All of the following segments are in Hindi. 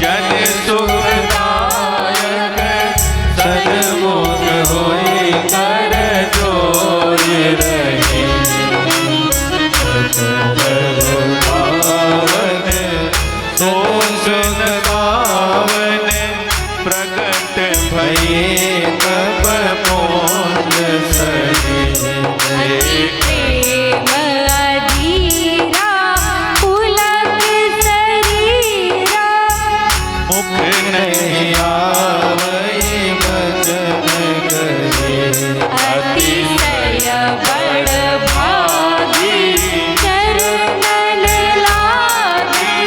जन सुखदायक सन्मुख होई कर जोई रही। तो सुन पावन प्रकट भये तब मोल सही। मुख नहीं आवई बचन कहे अतिशय बड़ भागी चरणन लागी।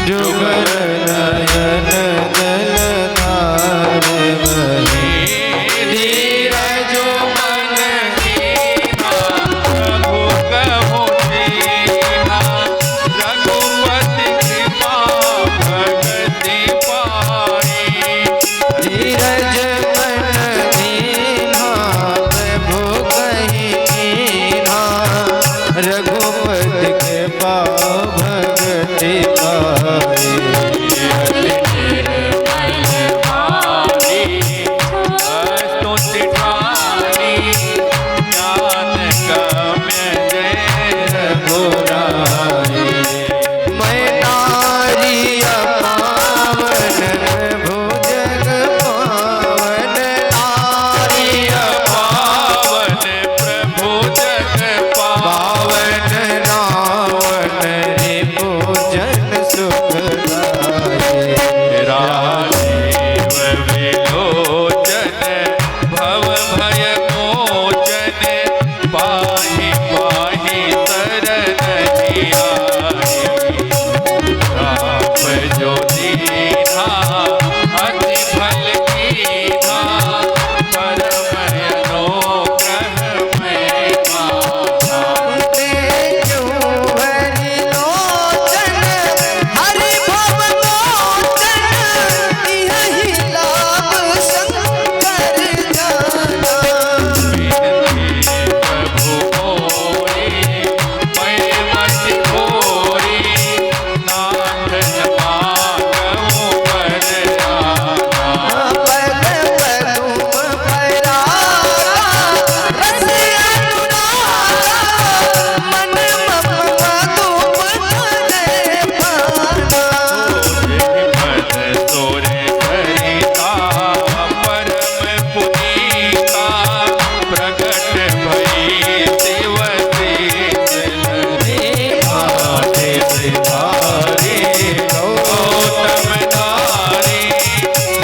जुगर नयन दलनार बहे धीरज मन हीना प्रभु कहो दीना। रघुपति कृपा भगति पाई धीरज मन दीना प्रभु कहि कीन्हा। रघुपति कृपा भगति पाई स्तुति ठानी ज्ञान गम्य जय रघुराई। मैं नारी पावन भुजग पावन नारी पावन प्रभु जग पावन रावण रिपु जन सुखदाई। राजीव विलोचन भव भय मोचन पाहि पाहि शरण जियाई। आप जो दीना अति फल कीन्हा परम अनुग्रह मैं पाना। तेजो हरि लोचन हरि भव लोचन यही लाभ शंकर जाना। बिनती प्रभु मोरी मैं मति खोरी नाथ मांगहु वरदाना। पद पदुम परागा रस अनुरागा मन मम मधुप धरे पाना। पद तोरे हरिता परम पुनीता प्रकट भई शिव रे आते सिधारे गौतम नारी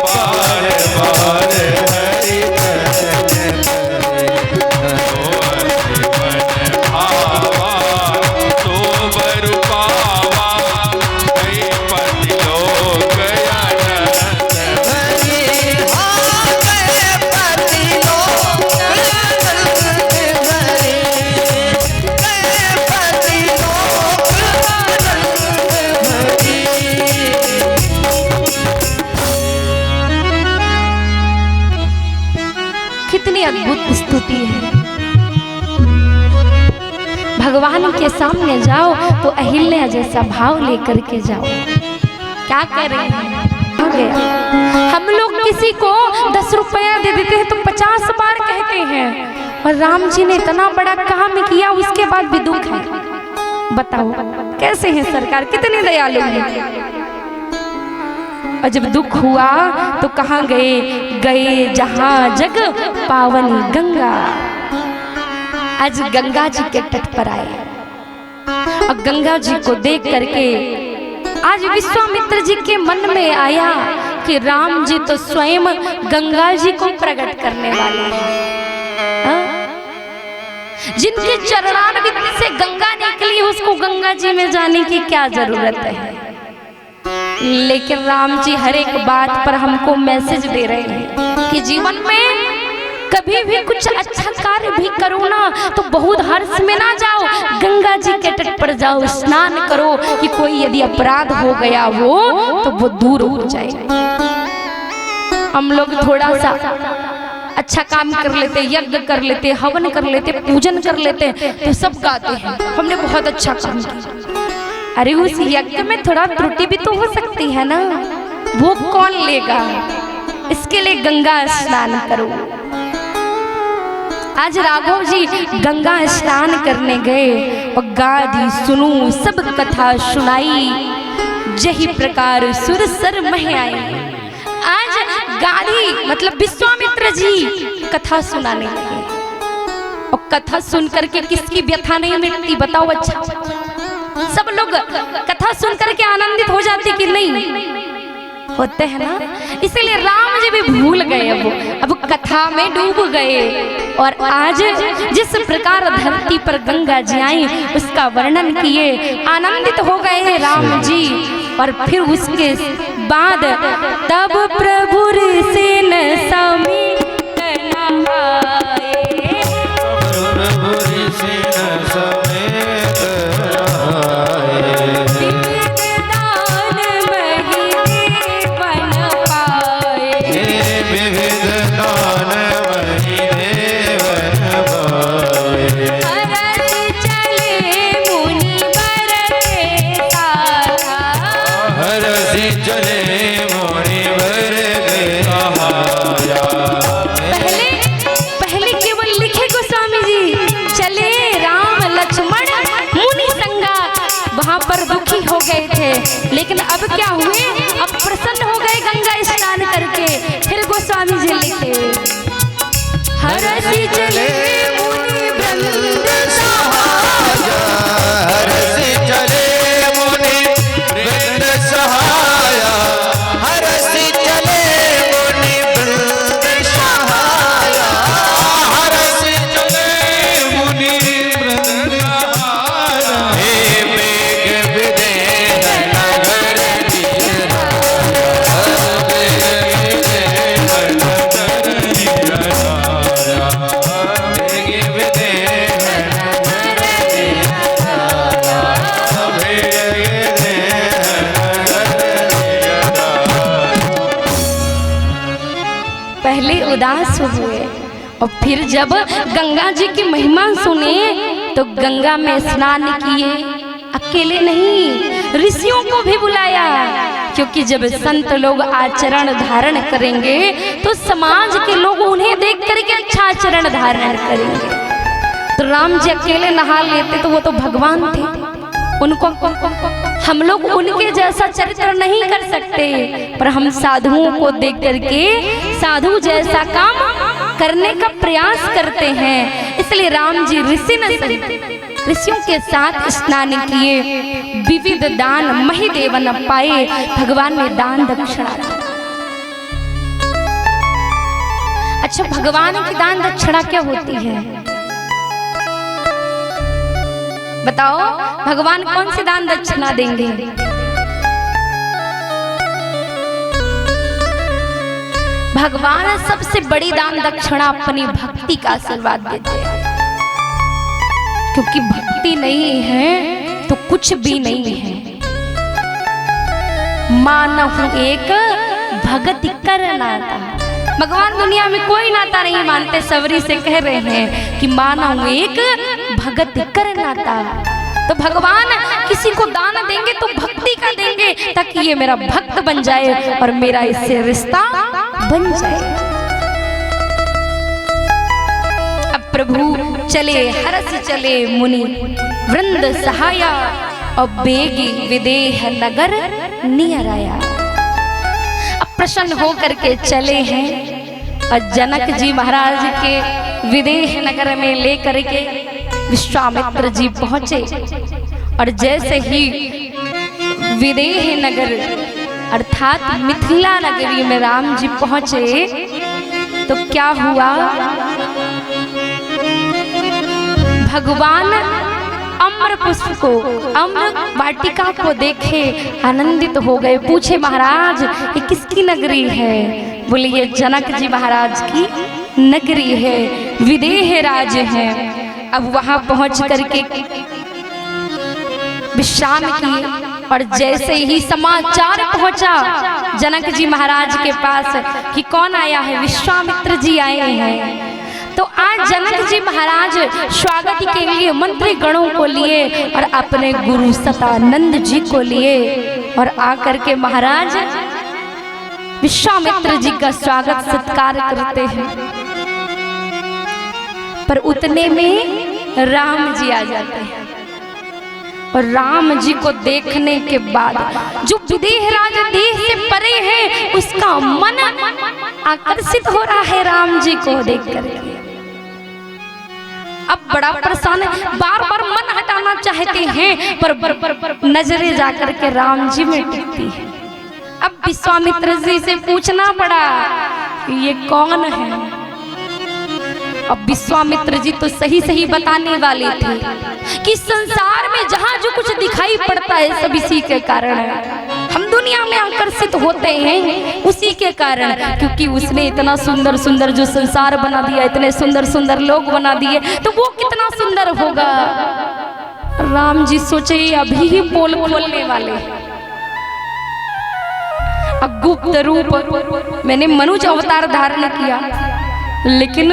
बार बार हरि भजन करे। मन भावा तो बरु पावा कई पति लोक अनंत हरि पति लोक कितनी अद्भुत स्तुति है। भगवान के सामने जाओ तो अहिल्या जैसा भाव लेकर के जाओ। क्या कर रहे हैं? आ गया। हम लोग किसी को 10 रुपया दे देते हैं तो 50 बार कहते हैं, और राम जी ने इतना बड़ा काम किया उसके बाद भी दुख है। बताओ कैसे हैं सरकार, कितने दयालु हैं। और जब दुख हुआ तो कहाँ गए? गए जहाँ जग पावनी गंगा। आज गंगा जी के तट पर आए और गंगा जी को देख करके आज विश्वामित्र जी के मन में आया कि राम जी तो स्वयं गंगा जी को प्रकट करने वाले हैं। जिनके चरणारविंद से गंगा निकली उसको गंगा जी में जाने की क्या जरूरत है। लेकिन राम जी हर एक बात पर हमको मैसेज दे रहे हैं कि जीवन में कभी भी कुछ अच्छा कार्य भी करो ना तो बहुत हर्ष में ना जाओ, गंगा जी के तट पर जाओ, स्नान करो कि कोई यदि अपराध हो गया हो तो वो दूर हो जाए। हम लोग थोड़ा सा अच्छा काम कर लेते, यज्ञ कर लेते, हवन कर लेते, पूजन कर लेते तो सब गाते हैं हमने बहुत अच्छा काम किया। अरे उस यज्ञ में थोड़ा त्रुटि भी तो हो सकती है ना। वो कौन लेगा? इसके लिए गंगा स्नान करो। आज राघव जी गंगा स्नान करने गए और गादी सुनू सब कथा सुनाई, जही प्रकार सुर सर मह आई। आज गादी मतलब विश्वामित्र जी कथा सुनाने लगे और कथा सुन करके किसकी व्यथा नहीं मिटती बताओ? अच्छा, सब लोग कथा सुन करके आनंदित हो जाते कि नहीं? होते हैं ना। इसलिए राम जी भी भूल गए, अब कथा में डूब गए। और आज जिस प्रकार धरती पर गंगा जी आई उसका वर्णन किए, आनंदित हो गए हैं राम जी। और फिर उसके बाद तब प्रभु से न समीप नहाए, लेकिन अब क्या हुए? अब प्रसन्न हो गए गंगा स्नान करके। फिर गोस्वामी जी लिखे, हरसी चले मुनि वृंद सहाया, हरसी चले मुनि वृंद सहाया, हरसी चले मुनि वृंद सहाया, हरसी चले मुनि वृंद सहाया। हे मेघ विदेह नगर दिया, पहले उदास हुए और फिर जब गंगा जी की महिमा सुने तो गंगा में स्नान किए। अकेले नहीं, ऋषियों को भी बुलाया, क्योंकि जब संत लोग आचरण धारण करेंगे तो समाज के लोग उन्हें देख करके अच्छा आचरण धारण करेंगे। तो राम जी अकेले नहा लेते तो वो तो भगवान थे, उनको हम लोग उनके जैसा चरित्र नहीं कर सकते, पर हम साधुओं को देख करके साधु जैसा काम करने का प्रयास करते हैं। इसलिए राम जी ऋषियों के साथ स्नान किए, विविध दान महिदेवन पाए, भगवान ने दान दक्षिणा दी। अच्छा, भगवान की दान दक्षिणा क्या होती है बताओ? भगवान कौन सी दान दक्षिणा देंगे? भगवान सबसे बड़ी दान दक्षिणा अपनी भक्ति का आशीर्वाद देते हैं, क्योंकि भक्ति नहीं है तो कुछ भी नहीं है। मानहु एक भगति कर नाता, भगवान दुनिया में कोई नाता नहीं मानते, सबरी से कह रहे हैं कि मानहु एक भगति कर नाता। तो भगवान किसी को दान देंगे तो भक्ति का देंगे, ताकि ये मेरा भक्त बन जाए और मेरा इससे रिश्ता बन जाए। अब प्रभु चले, हरस चले मुनि वृंद सहाया, और बेगी विदेह नगर नियर आया। अब प्रसन्न होकर के चले हैं और जनक जी महाराज के विदेह नगर में लेकर के विश्वामित्र जी पहुंचे। और जैसे ही विदेह नगर अर्थात मिथिला नगरी में राम जी पहुंचे तो क्या हुआ? भगवान अम्र पुष्प को, अम्र वाटिका को देखे आनंदित हो गए। पूछे, महाराज ये किसकी नगरी है? बोले ये जनक जी महाराज की नगरी है, विदेह राज है। अब वहां पहुंच करके विश्राम किए, और जैसे ही समाचार पहुंचा जनक जी महाराज के पास कि कौन आया है, विश्वामित्र जी आए हैं, तो आज जनक जी महाराज स्वागत के लिए मंत्री गणों को लिए और अपने गुरु सतानंद जी को लिए, और आकर के महाराज विश्वामित्र जी का स्वागत सत्कार करते हैं, पर उतने में राम जी आ जाते हैं। और राम जी को देखने के बाद जो विदेह राज देह से परे है उसका मन आकर्षित हो रहा है राम जी को देख करके। अब बड़ा परेशान है, बार बार मन हटाना चाहते हैं पर नजरें जाकर के राम जी में टिकती है। अब विश्वामित्र जी से पूछना पड़ा ये कौन है। अब विश्वामित्र जी तो सही सही बताने वाले थे कि संसार में जहाँ जो कुछ दिखाई पड़ता है सब इसी के कारण है। हम दुनिया में आकर्षित होते हैं उसी के कारण, क्योंकि उसने इतना सुंदर सुंदर जो संसार बना दिया, इतने सुंदर सुंदर लोग बना दिए, तो वो कितना सुंदर होगा। राम जी सोचे अभी ही पोल खोलने वाले। अब गुप्त रूप मैंने मनुष्य अवतार धारण किया, लेकिन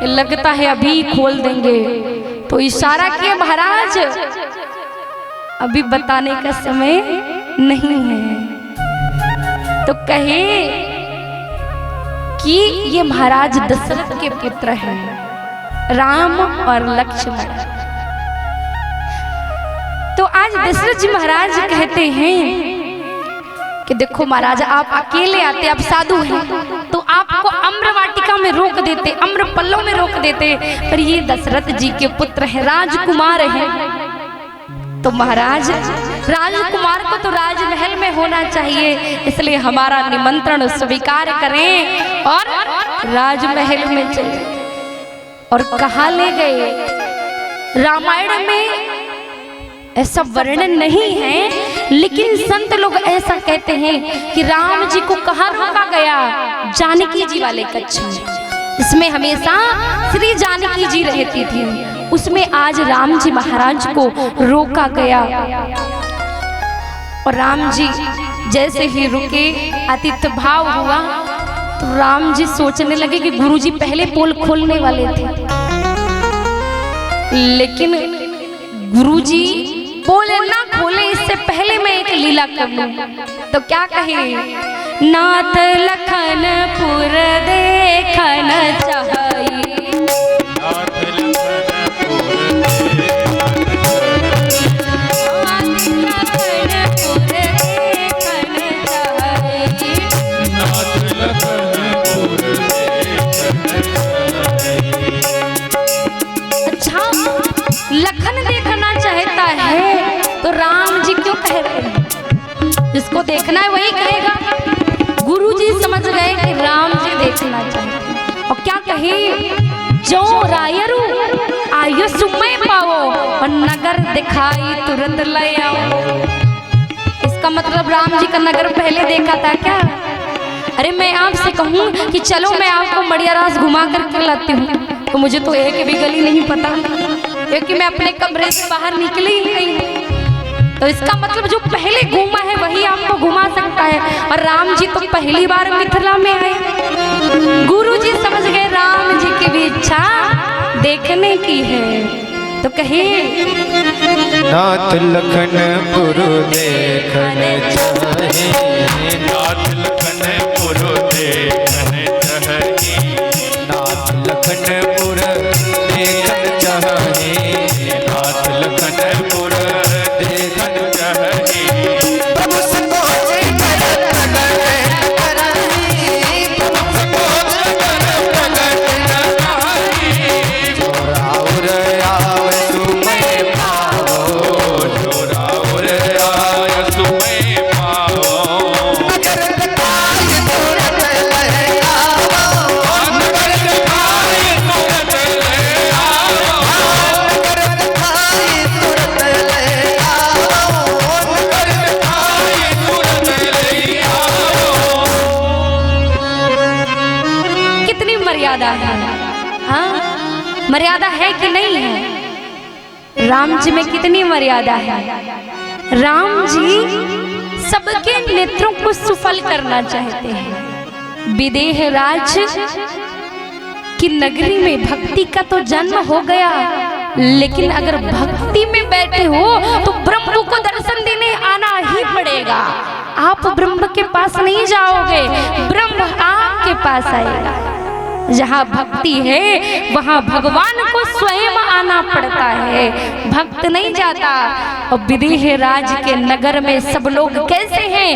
लगता है अभी खोल देंगे। तो इशारा किया महाराज अभी बताने का समय नहीं है। तो कहे कि ये महाराज दशरथ के पुत्र हैं, राम और लक्ष्मण। तो आज दशरथ जी महाराज कहते हैं कि देखो महाराज आप अकेले आते, आप साधु हैं तो आपको अम्र वाटिका में रोक देते, अम्र पल्लों में रोक देते, पर ये दशरथ जी के पुत्र हैं, राजकुमार हैं। तो महाराज राजकुमार को तो राजमहल में होना चाहिए, इसलिए हमारा निमंत्रण स्वीकार करें और राजमहल में चले। और कहाँ ले गए? रामायण में ऐसा वर्णन नहीं है, लेकिन संत लोग ऐसा कहते हैं कि राम जी को कहाँ रोका गया? जानकी जी वाले कच्छ में। इसमें हमेशा श्री जानकी जी रहती थी, उसमें आज राम जी महाराज को रोका गया। और राम जी जैसे ही रुके, आतिथ्य भाव हुआ, तो राम जी सोचने लगे कि गुरुजी पहले पोल खोलने वाले थे, लेकिन गुरुजी बोले ना खोले इससे पहले मैं एक लीला कर लूं। तो क्या कहे? नाथ लखनपुर देखन चाहिए, अच्छा लखन देखना चाहता है तो राम जी क्यों कह रहे हैं? जिसको देखना है वही कहेगा। गुरुजी समझ गए कि राम जी देखना चाहते हैं, और क्या कहे? जो रायरू आयु सुमय पाओ और नगर दिखाई तुरंत ले आओ। इसका मतलब राम जी का नगर पहले देखा था क्या? अरे मैं आपसे कहूँ कि चलो मैं आपको मड़ियारास घुमा कर लाती हूँ, तो मुझे तो एक भी गली नहीं पता, क्योंकि मैं अपने कमरे से बाहर निकली ही नहीं। तो इसका मतलब जो पहले घूमा है वही आपको घुमा सकता है, और राम जी तो पहली बार मिथिला में आए। गुरु जी समझ गए राम जी की भी इच्छा देखने की है। तो कहे नाथ लखनपुर देखन चाहे, नाथ लखनपुर देखन चाहे, नाथ लखनपुर देखन चाहे, नाथ लखनपुर देखन चाहे। प्रभु संकोच करत प्रगट कराई, प्रभु संकोच करत प्रगट कराई। जोराउर आव सुमय पाओ, जोराउर आय सुमय पाओ। नगर दिखाई तुरंत ले आओ, नगर दिखाई तुरंत ले आओ, नगर दिखाई तुरंत ले आओ, नगर दिखाई तुरंत ले आओ। कितनी मर्यादा है, हाँ मर्यादा है कि नहीं है? राम जी में कितनी मर्यादा है। राम जी सबके नेत्रों को सुफल करना चाहते हैं। विदेह राज की नगरी में भक्ति का तो जन्म हो गया, लेकिन अगर भक्ति में बैठे हो तो ब्रह्म को दर्शन देने आना ही पड़ेगा। आप ब्रह्म के पास नहीं जाओगे, ब्रह्म आपके पास आएगा। जहाँ भक्ति है वहाँ भगवान को स्वयं आना पड़ता है, भक्त नहीं जाता। और विदेह राज के नगर में सब लोग कैसे हैं?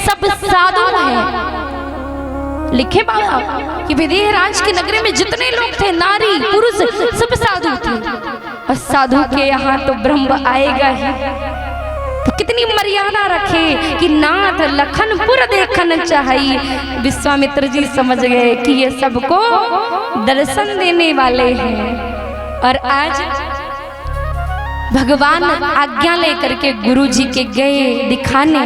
सब साधु हैं। लिखे बाबा कि विदेह राज के नगरी में जितने लोग थे, नारी पुरुष सब साधु थे। और साधु के यहाँ तो ब्रह्म आएगा ही, तो कितनी मर्यादा रखे कि नाथ लखनपुर देखन चाहिए। विश्वामित्र जी समझ गए कि ये सबको दर्शन देने वाले हैं। और आज भगवान आज्ञा लेकर के गुरु जी के गए दिखाने,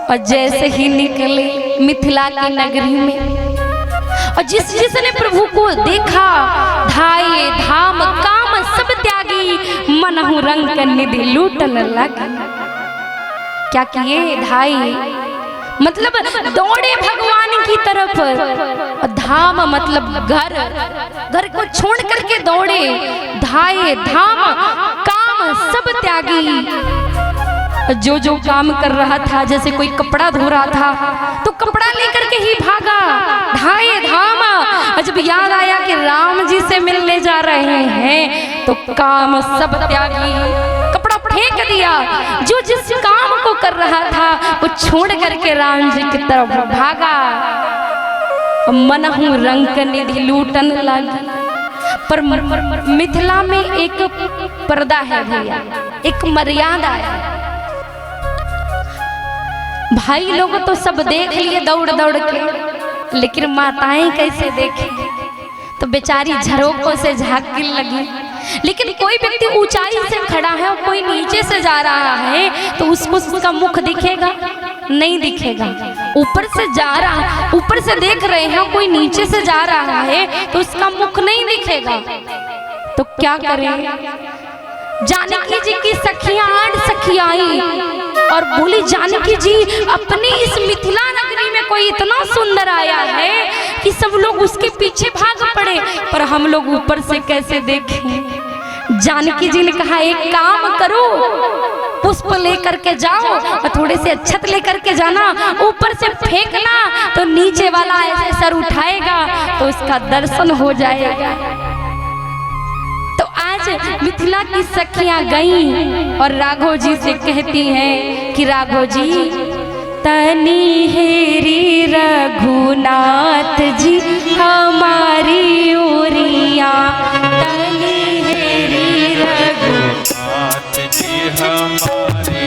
और जैसे ही निकले मिथिला की नगरी में, और जिसने प्रभु को देखा, धाये धाम काम सब त्यागी, मनहु रंग निधि लूटन लगी। क्या किए? धाये मतलब दौड़े भगवान की तरफ, और धाम मतलब घर, घर को छोड़ करके दौड़े। धाये धाम काम सब त्यागी, जो जो काम कर रहा था, जैसे कोई कपड़ा धो रहा था तो कपड़ा लेकर के ही भागा। धाये धाम, जब याद आया कि राम जी से मिलने जा रहे हैं तो काम सब त्यागी, कपड़ा फेंक दिया। जो जिस काम को कर रहा था वो छोड़ करके राम जी की तरफ भागा। मनहु रंग निधि लूटन लगी। पर मिथिला में एक पर्दा है भैया, एक मर्यादा है। भाई लोग तो सब देख लिए दौड़ दौड़ के, लेकिन माताएं कैसे देखें? तो बेचारी झरोकों से झांकने लगी। लेकिन कोई व्यक्ति ऊंचाई से खड़ा है और कोई नीचे से जा रहा है तो उसको उसका मुख दिखेगा? नहीं दिखेगा। ऊपर से जा रहा, ऊपर से देख रहे हैं, कोई नीचे से जा रहा है तो उसका मुख नहीं दिखेगा। तो क्या करें? जानकी जी की सखियां 8 सखियां आई और बोली, जानकी जी अपनी इस मिथिला नगरी में कोई इतना सुंदर आया है कि सब लोग उसके पीछे भाग पड़े, पर हम लोग ऊपर से कैसे देखें? जानकी जी ने कहा, एक काम करो, पुष्प लेकर के जाओ और थोड़े से अक्षत लेकर के जाना, ऊपर से फेंकना तो नीचे वाला ऐसे सर उठाएगा तो उसका दर्शन हो जाएगा। तो आज मिथिला की सखियां गईं और राघव जी से कहती हैं कि राघव जी, तनी हेरी रघुनाथ जी हमारी ओरिया, तनी हेरी रघुनाथ जी हमारी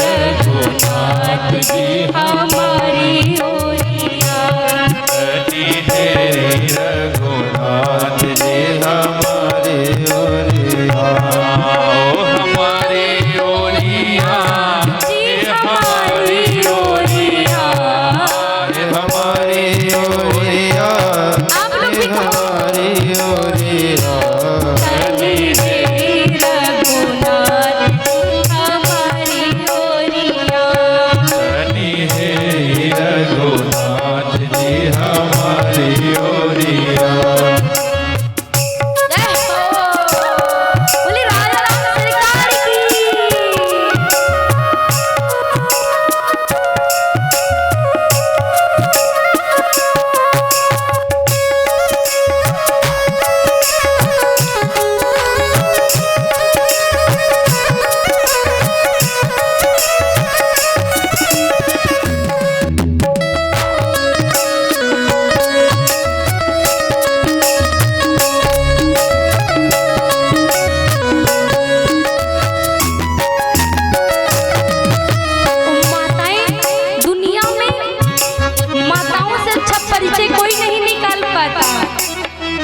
रघुनाथ जी हमारी ओरिया, तनी हेरी रघुनाथ जी हमारी ओरिया, हमारी ओरिया जी हमारी ओरिया, हमारी ओरिया, आप लोग भी हमारी ओरिया, तनी हेरी रघुनाथ हमारी ओरिया, तनी हेरी रघुनाथ जी हमारी ओरिया। बोली राजा राम सरकार की।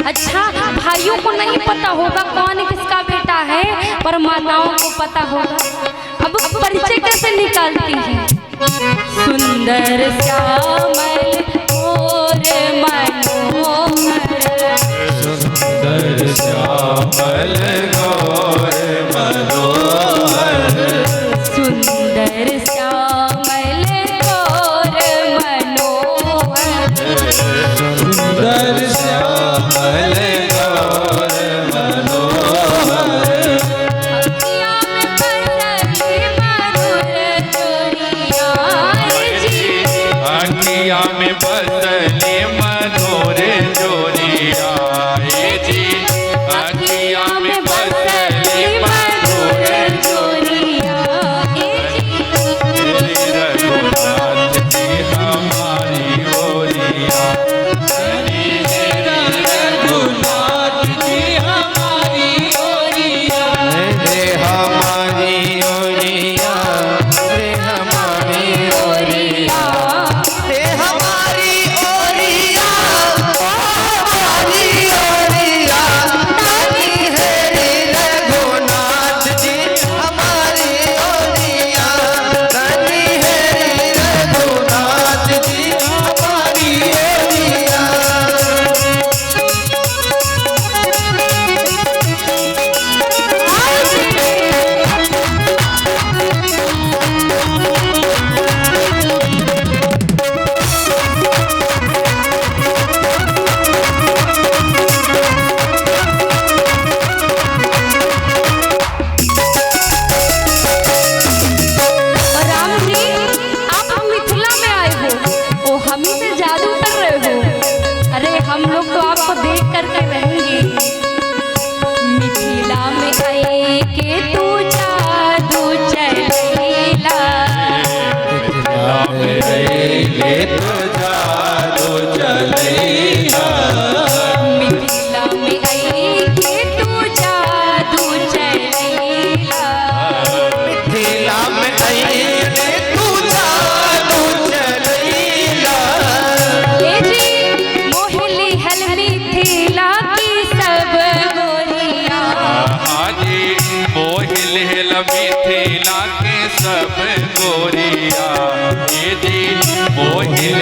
अच्छा, भाइयों को नहीं पता होगा कौन किसका बेटा है, पर माताओं को पता होगा। अब परिचय कैसे निकालती है? सुंदर श्यामल और मनोहर, सुंदर श्यामल और मनोहर, सुंदर श्यामल और मनोहर, सुंदर श्यामल और मनोहर, अखियाँ में बसली मधुर जोरिया हे जी अखिया में बसली मधुर जोरिया हे जी श्री रघुनाथ जी हमारी ओरिया श्री रघुनाथ जी हमारी ओरिया रे हमारी ओरिया रे हमारी ओरिया रे हमारी ओरिया हमारी ओरिया नानी है रे रघुनाथ जी हमारी ओरिया नानी है रे रघुनाथ जी हमारी ओरिया और राम जी आप मिथिला में आए हो ओ हम ही से जादू कर रहे हो। अरे हम लोग तो आपको देख करके रहेंगे। मिथिला में आए के तू जादू चलेला ले तो जादू चलेगा मिथिला में आए के तू जादू चलेला मिथिला में आईने तू जादू चलैला हे जी मोहली हल मिथिला की सब गोरिया हाजी मोहिल हिल मिथिला के सब गोरिया ये जी मोहिल